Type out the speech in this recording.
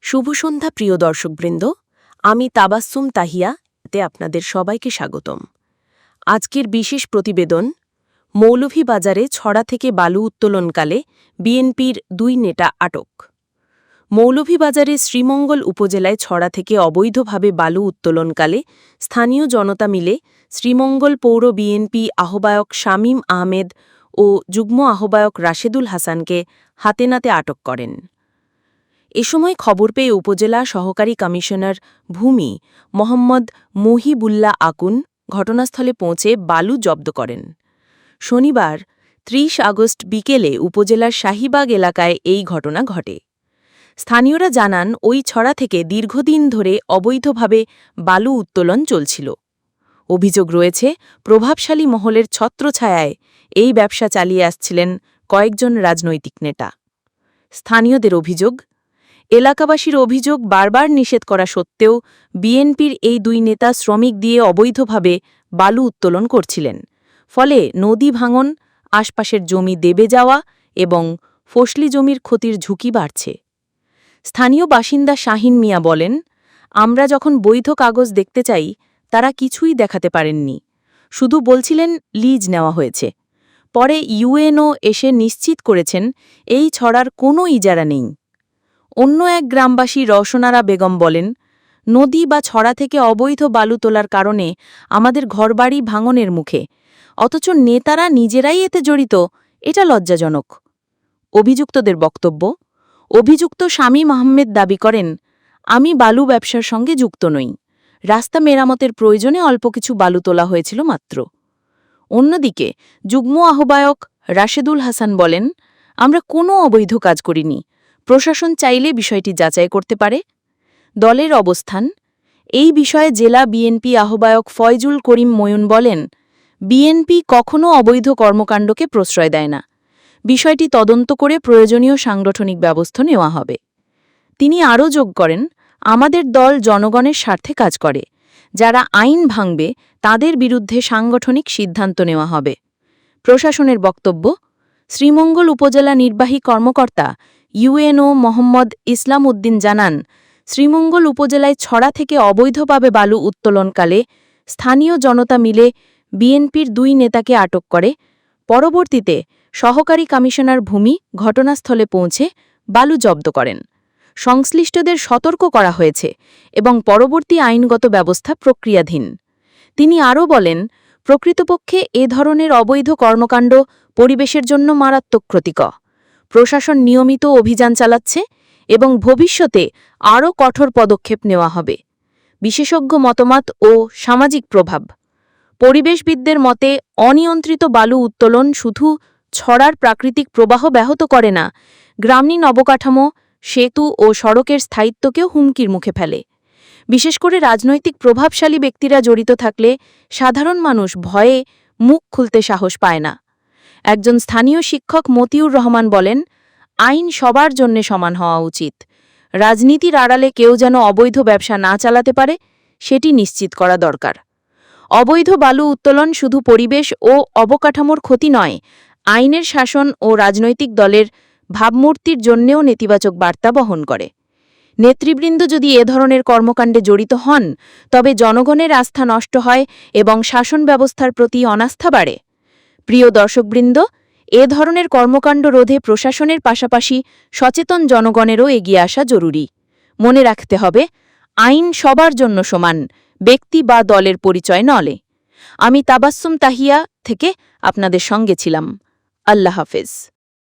শুভ সন্ধ্যা প্রিয় দর্শকবৃন্দ, আমি তাবাস্সুম তাহিয়াতে আপনাদের সবাইকে স্বাগতম। আজকের বিশেষ প্রতিবেদন, মৌলভীবাজারে ছড়া থেকে বালু উত্তোলনকালে বিএনপির ২ নেতা আটক। মৌলভীবাজারে শ্রীমঙ্গল উপজেলায় ছড়া থেকে অবৈধভাবে বালু উত্তোলনকালে স্থানীয় জনতা মিলে শ্রীমঙ্গল পৌর বিএনপি আহ্বায়ক শামীম আহমেদ ও যুগ্ম আহ্বায়ক রাশেদুল হাসানকে হাতেনাতে আটক করেন। এ সময় খবর পেয়ে উপজেলা সহকারী কমিশনার ভূমি মোহাম্মদ মহিবুল্লাহ আকুন ঘটনাস্থলে পৌঁছে বালু জব্দ করেন। শনিবার ৩০ আগস্ট বিকেলে উপজেলার শাহীবাগ এলাকায় এই ঘটনা ঘটে। স্থানীয়রা জানান, ওই ছড়া থেকে দীর্ঘদিন ধরে অবৈধভাবে বালু উত্তোলন চলছিল। অভিযোগ রয়েছে, প্রভাবশালী মহলের ছত্রছায়ায় এই ব্যবসা চালিয়ে আসছিলেন কয়েকজন রাজনৈতিক নেতা। স্থানীয়দের অভিযোগ, এলাকাবাসীর অভিযোগ, বারবার নিষেধ করা সত্ত্বেও বিএনপির এই ২ নেতা শ্রমিক দিয়ে অবৈধভাবে বালু উত্তোলন করছিলেন। ফলে নদী ভাঙন, আশপাশের জমি দেবে যাওয়া এবং ফসলি জমির ক্ষতির ঝুঁকি বাড়ছে। স্থানীয় বাসিন্দা শাহিন মিয়া বলেন, আমরা যখন বৈধ কাগজ দেখতে চাই তারা কিছুই দেখাতে পারেননি, শুধু বলছিলেন লিজ নেওয়া হয়েছে। পরে ইউএনও এসে নিশ্চিত করেছেন এই ছড়ার কোনো ইজারা নেই। অন্য এক গ্রামবাসী রওশনারা বেগম বলেন, নদী বা ছড়া থেকে অবৈধ বালু তোলার কারণে আমাদের ঘরবাড়ি ভাঙনের মুখে, অথচ নেতারা নিজেরাই এতে জড়িত, এটা লজ্জাজনক। অভিযুক্তদের বক্তব্য, অভিযুক্ত শামীম আহমেদ দাবি করেন, আমি বালু ব্যবসার সঙ্গে যুক্ত নই, রাস্তা মেরামতের প্রয়োজনে অল্প কিছু বালু তোলা হয়েছিল মাত্র। অন্যদিকে যুগ্ম আহ্বায়ক রাশেদুল হাসান বলেন, আমরা কোনো অবৈধ কাজ করিনি, প্রশাসন চাইলে বিষয়টি যাচাই করতে পারে। দলের অবস্থান, এই বিষয়ে জেলা বিএনপি আহ্বায়ক ফয়জুল করিম ময়ূন বলেন, বিএনপি কখনও অবৈধ কর্মকাণ্ডকে প্রশ্রয় দেয় না, বিষয়টি তদন্ত করে প্রয়োজনীয় সাংগঠনিক ব্যবস্থা নেওয়া হবে। তিনি আরও যোগ করেন, আমাদের দল জনগণের স্বার্থে কাজ করে, যারা আইন ভাঙবে তাদের বিরুদ্ধে সাংগঠনিক সিদ্ধান্ত নেওয়া হবে। প্রশাসনের বক্তব্য, শ্রীমঙ্গল উপজেলা নির্বাহী কর্মকর্তা ইউএনও মোহাম্মদ ইসলাম উদ্দিন জানান, শ্রীমঙ্গল উপজেলায় ছড়া থেকে অবৈধভাবে বালু উত্তোলনকালে স্থানীয় জনতা মিলে বিএনপির ২ নেতাকে আটক করে। পরবর্তীতে সহকারী কমিশনার ভূমি ঘটনাস্থলে পৌঁছে বালু জব্দ করেন। সংশ্লিষ্টদের সতর্ক করা হয়েছে এবং পরবর্তী আইনগত ব্যবস্থা প্রক্রিয়াধীন। তিনি আরও বলেন, প্রকৃতপক্ষে এ ধরনের অবৈধ কর্মকাণ্ড পরিবেশের জন্য মারাত্মক ক্ষতিকর। প্রশাসন নিয়মিত অভিযান চালাচ্ছে এবং ভবিষ্যতে আরও কঠোর পদক্ষেপ নেওয়া হবে। বিশেষজ্ঞ মতামত ও সামাজিক প্রভাব, পরিবেশবিদদের মতে অনিয়ন্ত্রিত বালু উত্তোলন শুধু ছড়ার প্রাকৃতিক প্রবাহ ব্যাহত করে না, গ্রামীণ অবকাঠামো, সেতু ও সড়কের স্থায়িত্বকেও হুমকির মুখে ফেলে। বিশেষ করে রাজনৈতিক প্রভাবশালী ব্যক্তিরা জড়িত থাকলে সাধারণ মানুষ ভয়ে মুখ খুলতে সাহস পায় না। একজন স্থানীয় শিক্ষক মতিউর রহমান বলেন, আইন সবার জন্য সমান হওয়া উচিত, রাজনীতির আড়ালে কেউ যেন অবৈধ ব্যবসা না চালাতে পারে সেটি নিশ্চিত করা দরকার। অবৈধ বালু উত্তোলন শুধু পরিবেশ ও অবকাঠামোর ক্ষতি নয়, আইনের শাসন ও রাজনৈতিক দলের ভাবমূর্তির জন্যেও নেতিবাচক বার্তা বহন করে। নেতৃবৃন্দ যদি এ ধরনের কর্মকাণ্ডে জড়িত হন তবে জনগণের আস্থা নষ্ট হয় এবং শাসন ব্যবস্থার প্রতি অনাস্থা বাড়ে। প্রিয় দর্শকবৃন্দ, এ ধরনের কর্মকাণ্ড রোধে প্রশাসনের পাশাপাশি সচেতন জনগণেরও এগিয়ে আসা জরুরি। মনে রাখতে হবে, আইন সবার জন্য সমান, ব্যক্তি বা দলের পরিচয় নলে। আমি তাবাস্সুম তাহিয়া থেকে আপনাদের সঙ্গে ছিলাম। আল্লাহ হাফেজ।